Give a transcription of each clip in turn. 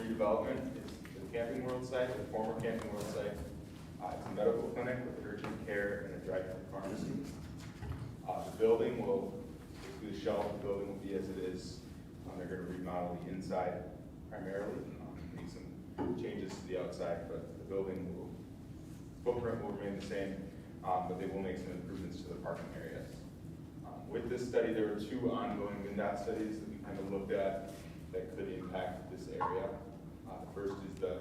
redevelopment is the Camping World site, the former Camping World site. It's a medical clinic with urgent care and a drive-through pharmacy. The building will, basically the shell of the building will be as it is. They're going to remodel the inside primarily, make some changes to the outside, but the footprint will remain the same, but they will make some improvements to the parking areas. With this study, there were two ongoing MnDOT studies that we kind of looked at that could impact this area. The first is the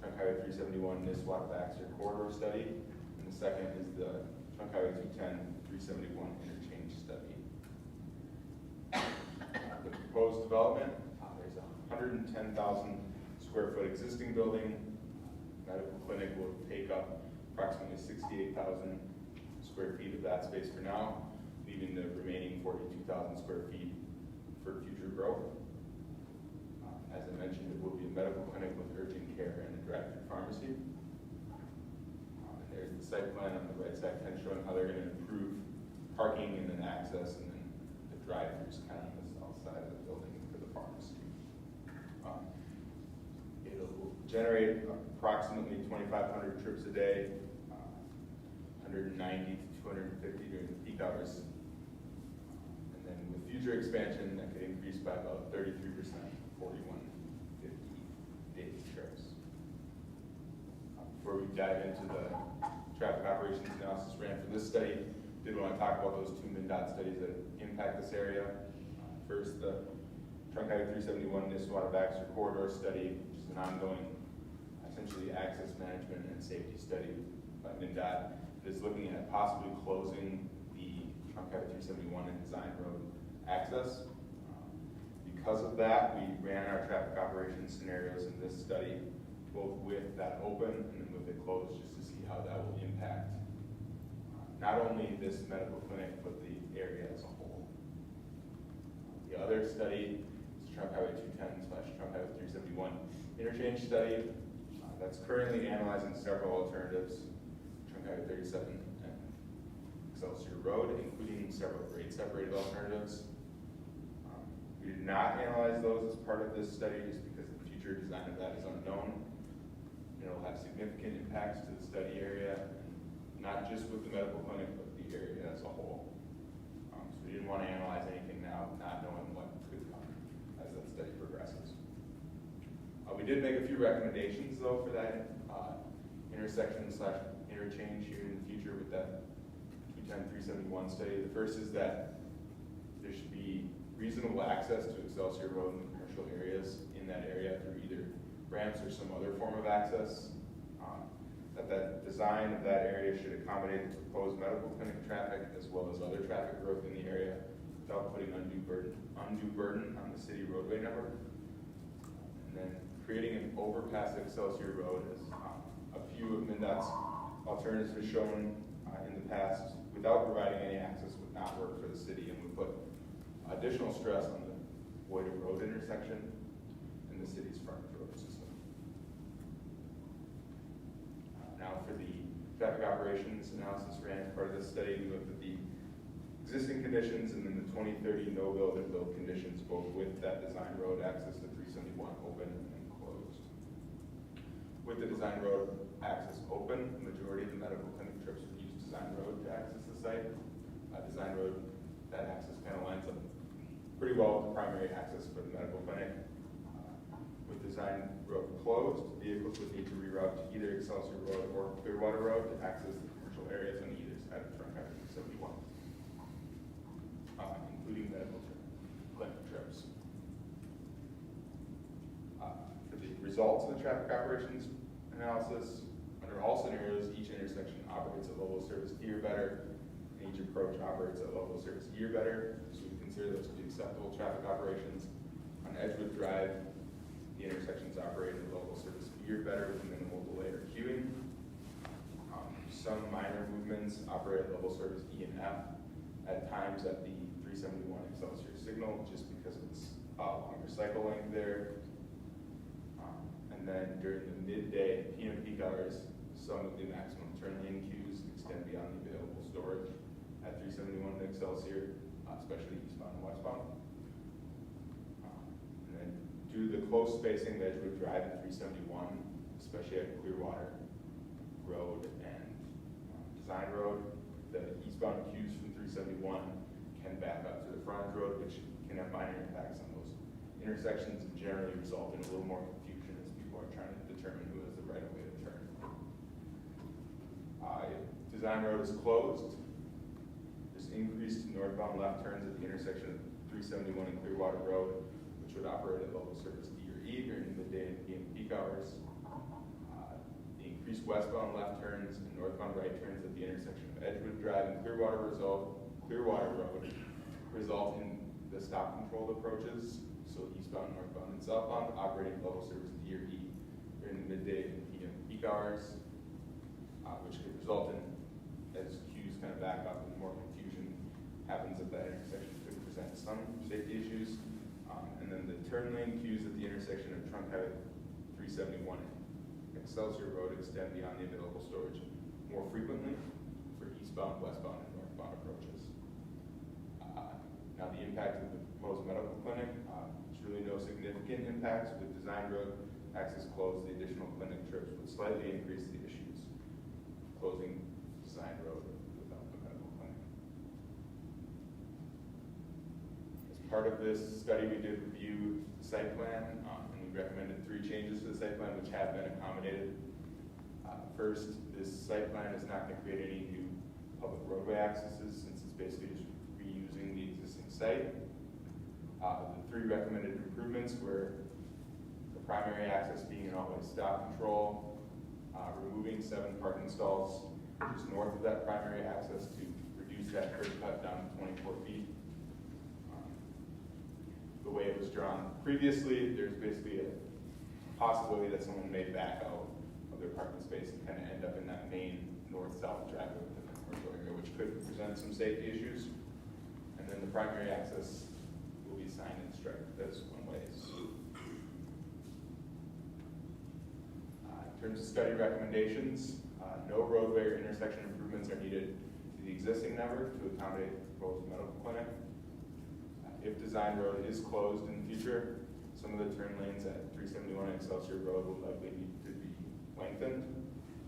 Trunk Highway 371 Baxter corridor study, and the second is the Trunk Highway 210 371 interchange study. The proposed development, there's a 110,000 square foot existing building. Medical clinic will take up approximately 68,000 square feet of that space for now, leaving the remaining 42,000 square feet for future growth. As I mentioned, it will be a medical clinic with urgent care and a drive-through pharmacy. And there's the site plan on the right side, kind of showing how they're going to improve parking and then access, and then the drive-throughs kind of on the south side of the building for the pharmacy. It'll generate approximately 2,500 trips a day, 190 to 250 during the peak hours. And then with future expansion, that could increase by about 33%, 4,150 daily trips. Before we dive into the traffic operations analysis ran for this study, did want to talk about those two MnDOT studies that impact this area. First, the Trunk Highway 371 Baxter corridor study, which is an ongoing, essentially access management and safety study by MnDOT. It is looking at possibly closing the Trunk Highway 371 and Design Road access. Because of that, we ran our traffic operations scenarios in this study, both with that open and then with it closed, just to see how that will impact not only this medical clinic, but the area as a whole. The other study is Trunk Highway 210/Trunk Highway 371 interchange study. That's currently analyzing several alternatives, Trunk Highway 37 and Excelsior Road, including several grade separated alternatives. We did not analyze those as part of this study just because the future design of that is unknown. It'll have significant impacts to the study area, not just with the medical clinic, but the area as a whole. So we didn't want to analyze anything now, not knowing what could come as that study progresses. We did make a few recommendations though for that intersection/interchange here in the future with that 210/371 study. The first is that there should be reasonable access to Excelsior Road and the commercial areas in that area through either ramps or some other form of access. That design of that area should accommodate the proposed medical clinic traffic as well as other traffic growth in the area without putting undue burden on the city roadway network. And then creating an overpass at Excelsior Road, as a few of MnDOT's alternatives have shown in the past, without providing any access would not work for the city and would put additional stress on the Boyd Road intersection and the city's frontage road system. Now for the traffic operations analysis ran as part of this study, we looked at the existing conditions and then the 2030 no-build and build conditions, both with that design road access to 371 open and closed. With the design road access open, the majority of the medical clinic trips would use design road to access the site. Design road, that access kind of lines up pretty well with the primary access for the medical clinic. With design road closed, vehicles would need to reroute to either Excelsior Road or Clearwater Road to access the commercial areas on either side of Trunk Highway 71, including medical clinic trips. For the results of the traffic operations analysis, under all scenarios, each intersection operates at level of service E or better, and each approach operates at level of service E or better, so we consider those to be acceptable traffic operations. On Edgewood Drive, the intersections operate at level of service E or better with minimal delay or queuing. Some minor movements operate at level service E and F, at times at the 371 Excelsior signal, just because of its longer cycle length there. And then during the midday PM peak hours, some of the maximum turn lane queues extend beyond the available storage at 371 Excelsior, especially eastbound and westbound. And then Due to the close spacing of Edgewood Drive and 371, especially at Clearwater Road and Design Road, the eastbound queues from 371 can back up to the frontage road, which can have minor impacts on those intersections and generally result in a little more confusion as people are trying to determine who has the right of way to turn. If Design Road is closed, there's increased northbound left turns at the intersection of 371 and Clearwater Road, which would operate at level service D or E during the midday and PM peak hours. The increased westbound left turns and northbound right turns at the intersection of Edgewood Drive and Clearwater Road result in the stop controlled approaches, so eastbound, northbound, and southbound, operating level service D or E during the midday and PM peak hours, which could result in, as queues kind of back up and more confusion happens at that intersection, could present some safety issues. And then the turn lane queues at the intersection of Trunk Highway 371 and Excelsior Road extend beyond the available storage more frequently for eastbound, westbound, and northbound approaches. Now the impact of the proposed medical clinic, there's really no significant impacts. With Design Road access closed, the additional clinic trips would slightly increase the issues closing Design Road without the medical clinic. As part of this study, we did review the site plan, and we recommended 3 changes to the site plan, which have been accommodated. First, this site plan is not going to create any new public roadway accesses, since it's basically just reusing the existing site. The 3 recommended improvements were the primary access being an all-way stop control, removing 7 parking stalls just north of that primary access to reduce that curb cut down to 24 feet. The way it was drawn previously, there's basically a possibility that someone may back out of their parking space and kind of end up in that main north-south driveway within the commercial area, which could present some safety issues. And then the primary access will be signed and striped as one-ways. In terms of study recommendations, no roadway or intersection improvements are needed to the existing network to accommodate the proposed medical clinic. If Design Road is closed in the future, some of the turn lanes at 371 and Excelsior Road will likely need to be lengthened,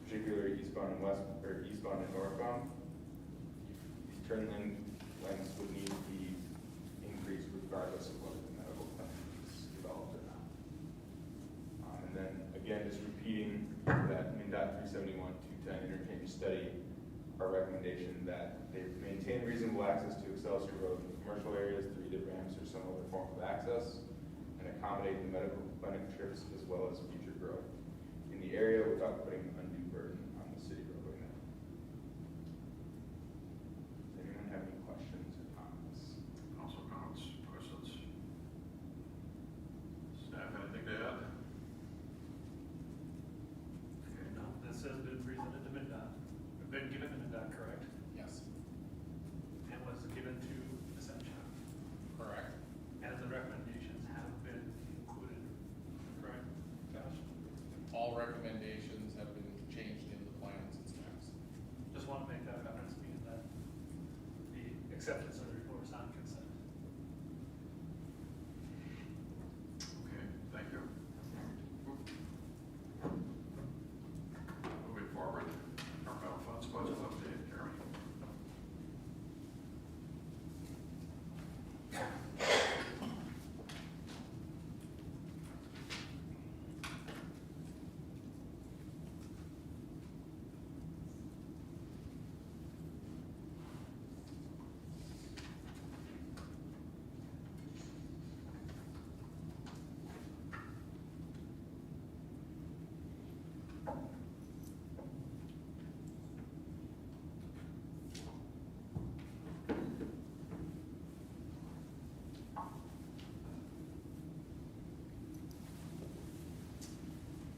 particularly eastbound and eastbound and northbound. These turn lane lengths would need to be increased regardless of whether the medical clinic is developed or not. And then again, just repeating that MnDOT 371 210 interchange study, our recommendation that they maintain reasonable access to Excelsior Road in commercial areas through either ramps or some other form of access, and accommodate the medical clinic trips as well as future growth in the area without putting undue burden on the city roadway network. Does anyone have any questions or comments? Also comments, questions? Staff, anything to add? Okay. No, this has been presented to MnDOT, been given to MnDOT, correct? Yes, And was given to Ascension. correct. And the recommendations have been included, correct, Josh? All recommendations have been changed in the plans and specs. Just want to make that reference, being that the acceptance of the report is on consent. Okay, thank you. Moving forward, environmental funds budget update, Jeremy.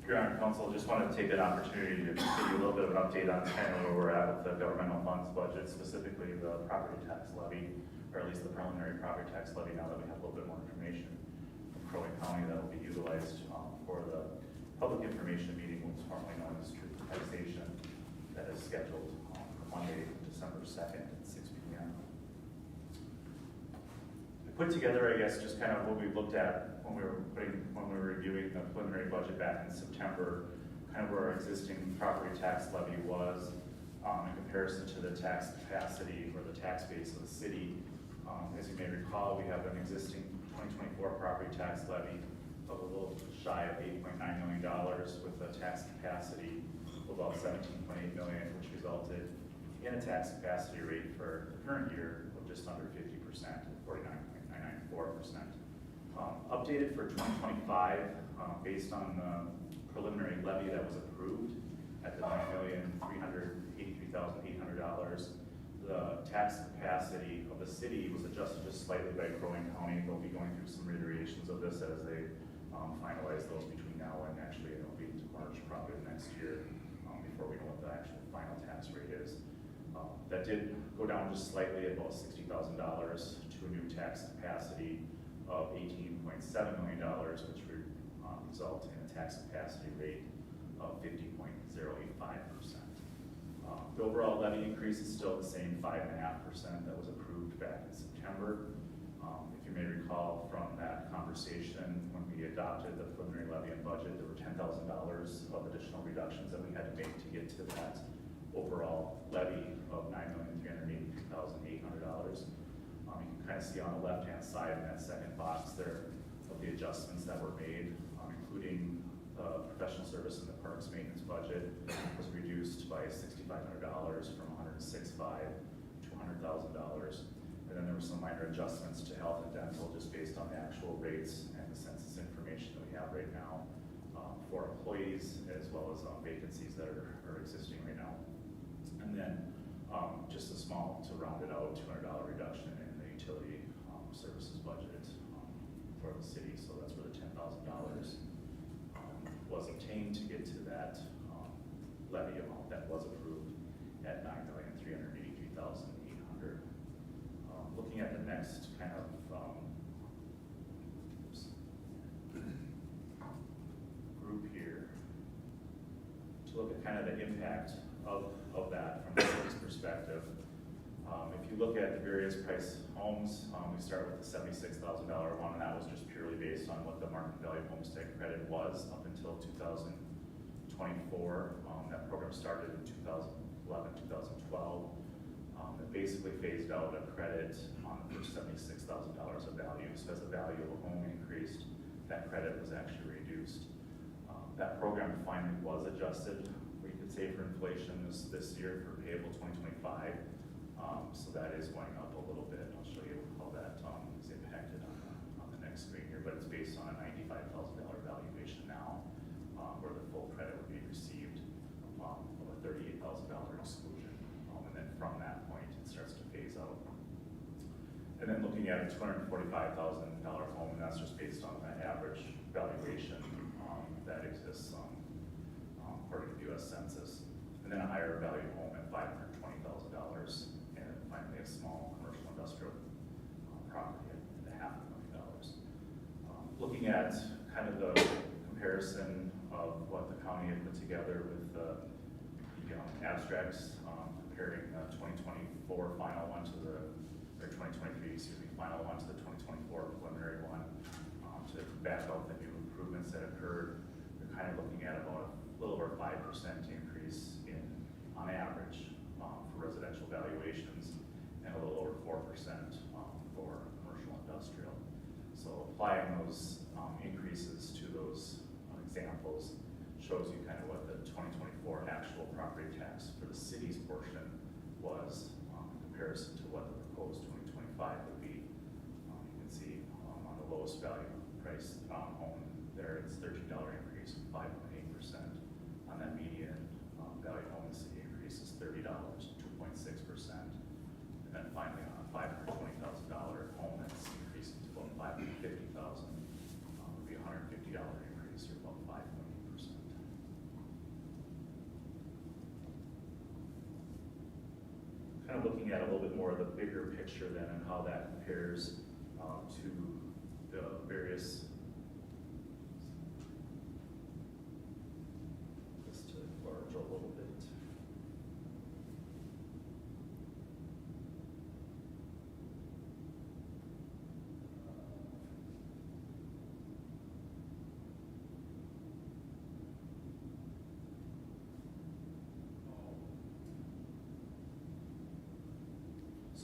Your Honor, Council, just wanted to take that opportunity to give you a little bit of an update on kind of where we're at with the governmental funds budget, specifically the property tax levy, or at least the preliminary property tax levy, now that we have a little bit more information from Crow County that will be utilized for the public information meeting, what's formerly known as truth in taxation, that is scheduled for Monday, December 2nd at 6 p.m. The put together, I guess, just kind of what we looked at when we were reviewing the preliminary budget back in September, kind of where our existing property tax levy was in comparison to the tax capacity or the tax base of the city. As you may recall, we have an existing 2024 property tax levy of a little shy of $8.9 million with a tax capacity of about $17.8 million, which resulted in a tax capacity rate for the current year of just under 50%, 49.994%. Updated for 2025, based on the preliminary levy that was approved at the $9,383,800. The tax capacity of the city was adjusted just slightly by Crow Wing County. They'll be going through some reiterations of this as they finalize those between now and actually it'll be into March probably next year before we know what the actual final tax rate is. That did go down just slightly at about $60,000 to a new tax capacity of $18.7 million, which would result in a tax capacity rate of 50.085%. The overall levy increase is still the same 5.5% that was approved back in September. If you may recall from that conversation, when we adopted the preliminary levy and budget, there were $10,000 of additional reductions that we had to make to get to that overall levy of $9,383,800. You can kind of see on the left-hand side in that second box there of the adjustments that were made, including professional service in the parks maintenance budget was reduced by $6,500 from $106,500 to $100,000. And then there were some minor adjustments to health and dental just based on the actual rates and the census information that we have right now for employees as well as vacancies that are existing right now. And then just a small, to round it out, $200 reduction in the utility services budget for the city. So that's where the $10,000 was obtained to get to that levy amount that was approved at $9,383,800. Looking at the next kind of group here to look at kind of the impact of that from the city's perspective. If you look at the various price homes, we start with the $76,000 one, and that was just purely based on what the market value homestead credit was up until 2024. That program started in 2011, 2012. It basically phased out a credit on the first $76,000 of value. So as the value of a home increased, that credit was actually reduced. That program finally was adjusted, we could say, for inflation this year for payable 2025. So that is going up a little bit. I'll show you how that is impacted on the next screen here, but it's based on a $95,000 valuation now, where the full credit would be received of a $38,000 exclusion. And then from that point, it starts to phase out. And then looking at a $245,000 home, and that's just based on the average valuation that exists according to the U.S. Census. And then a higher value home at $520,000, and finally a small commercial industrial property at $500,000. Looking at kind of the comparison of what the county had put together with the abstracts, comparing the 2024 final one to the, or 2023, excuse me, final one to the 2024 preliminary one, to back out the new improvements that occurred. We're kind of looking at about a little over 5% increase in, on average, for residential valuations, and a little over 4% for commercial industrial. So applying those increases to those examples shows you kind of what the 2024 actual property tax for the city's portion was in comparison to what the proposed 2025 would be. You can see on the lowest value price home there, it's $13 increase of 5.8%. On that median value home, the city increase is $30, 2.6%. And then finally on a $520,000 home that's increasing to about $550,000, would be a $150 increase or about 5.8%. Kind of looking at a little bit more of the bigger picture then and how that compares to the various, just to enlarge a little bit.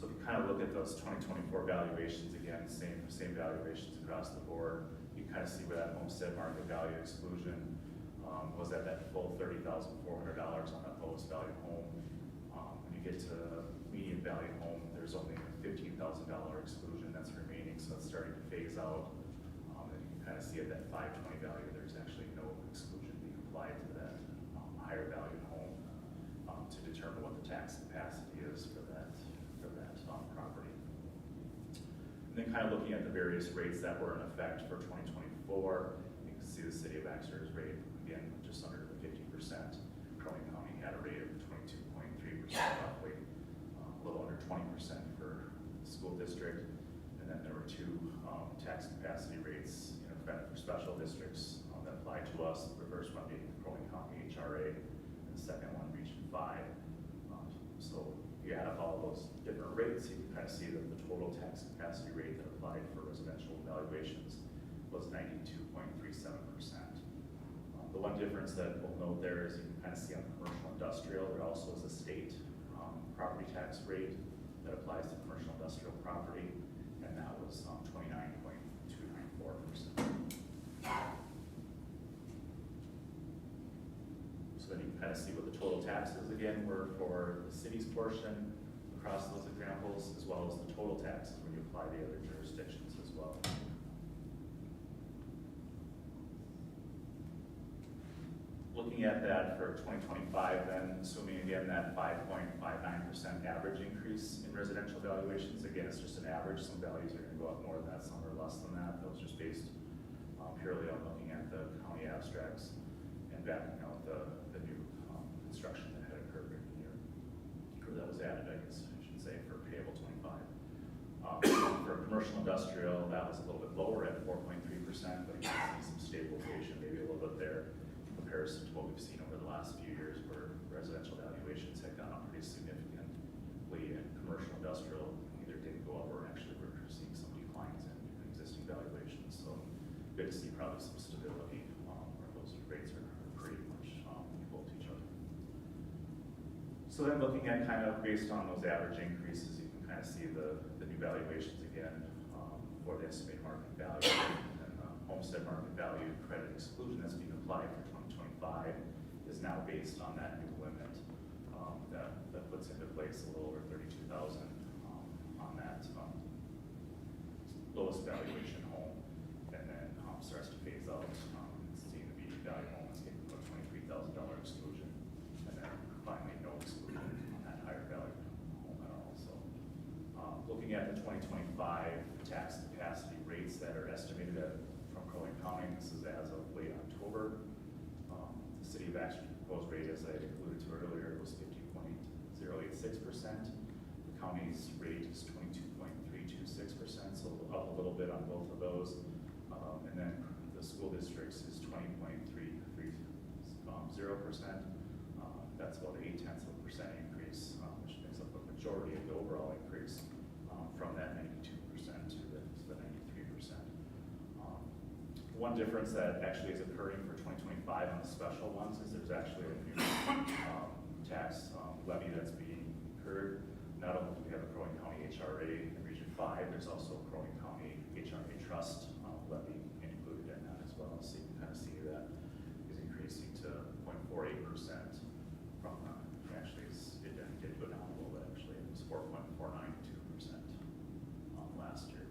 So if you kind of look at those 2024 valuations, again, same valuations across the board, you kind of see where that homestead market value exclusion was at that full $30,400 on that lowest value home. When you get to median value home, there's only a $15,000 exclusion that's remaining, so it's starting to phase out. And you can kind of see at that 520 value, there's actually no exclusion being applied to that higher value home to determine what the tax capacity is for that property. And then kind of looking at the various rates that were in effect for 2024, you can see the city of Baxter's rate, again, just under the 50%. Crow Wing County had a rate of 22.3% roughly, a little under 20% for the school district. And then there were two tax capacity rates in effect for special districts that apply to us. The first one being the Crow Wing County HRA, and the second one Region 5. So you add up all those different rates, you can kind of see that the total tax capacity rate that applied for residential valuations was 92.37%. The one difference that we'll note there is you can kind of see on commercial industrial, there also is a state property tax rate that applies to commercial industrial property, and that was 29.294%. So then you can kind of see what the total taxes again were for the city's portion across those examples, as well as the total taxes when you apply the other jurisdictions as well. Looking at that for 2025 then, assuming again that 5.59% average increase in residential valuations, again, it's just an average. Some values are going to go up more than that, some are less than that. That was just based purely on looking at the county abstracts and backing out the new construction that had occurred during the year, or that was added, I guess I should say, for payable 25. For commercial industrial, that was a little bit lower at 4.3%, but you can see some stabilization, maybe a little bit there in comparison to what we've seen over the last few years, where residential valuations had gone up pretty significantly, and commercial industrial either didn't go up or actually we're seeing some declines in existing valuations. So good to see probably some stability where those rates are pretty much equal to each other. So then looking at kind of based on those average increases, you can kind of see the new valuations again for the estimated market value and homestead market value credit exclusion that's being applied for 2025 is now based on that new limit that puts into place a little over 32,000 on that lowest valuation home, and then starts to phase out. Seeing the median value home is getting about $23,000 exclusion, and then finally no exclusion on that higher value home at all. So looking at the 2025 tax capacity rates that are estimated from Crow Wing County, this is as of late October. The city of Baxter's proposed rate, as I alluded to earlier, was 50.086%. The county's rate is 22.326%, so up a little bit on both of those. And then the school district's is 20.330%. That's about 0.8% increase, which makes up a majority of the overall increase from that 92% to the 93%. One difference that actually is occurring for 2025 on the special ones is there's actually a new tax levy that's being incurred. Not only do we have a Crow Wing County HRA in Region 5, there's also a Crow Wing County HRA trust levy included in that as well. So you can kind of see that is increasing to 0.48% from actually it did go down a little bit actually. It was 4.492% last year.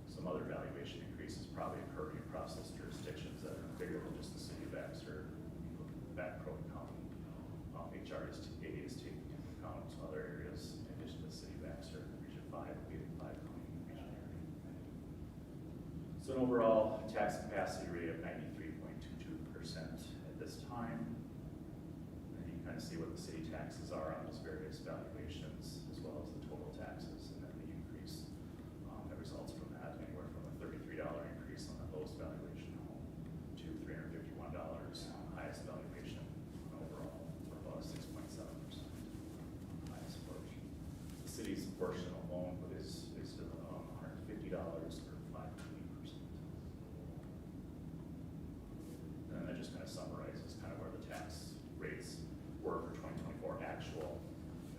Some other valuation increases probably occurring across those jurisdictions that are bigger than just the city of Baxter. Back Crow Wing County HRA is taking into account other areas in addition to the city of Baxter, Region 5, leading 5 county region area. So an overall tax capacity rate of 93.22% at this time. And you can kind of see what the city taxes are on those various valuations, as well as the total taxes, and then the increase that results from that, anywhere from a $33 increase on the lowest valuation home to $351 on the highest valuation overall, for about a 6.7% highest portion. The city's portion alone is $150 for 5.8%. And then that just kind of summarizes kind of where the tax rates were for 2024 actual,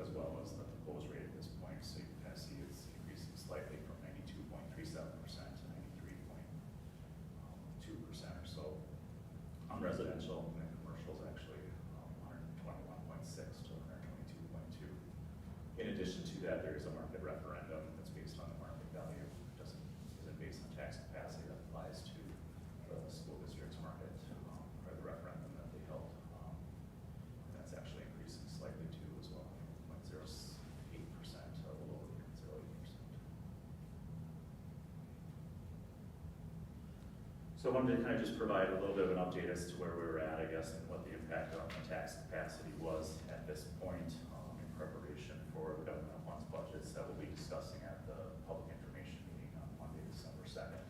as well as the proposed rate at this point. that there is a market referendum that's based on the market value, isn't based on tax capacity that applies to the school district's market, or the referendum that they held. And that's actually increasing slightly too as well, 0.08%, a little over 0.08%. So I wanted to kind of just provide a little bit of an update as to where we were at, I guess, and what the impact on the tax capacity was at this point in preparation for the governmental funds budgets that we'll be discussing at the public information meeting on Monday, December 2nd.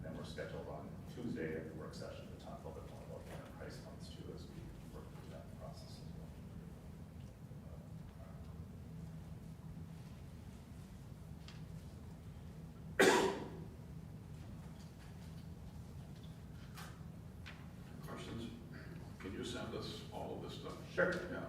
And then we're scheduled on Tuesday at the work session to talk a little bit more about the enterprise funds too as we work through that process as well. Questions? Can you send us all of this stuff? Sure. Yeah,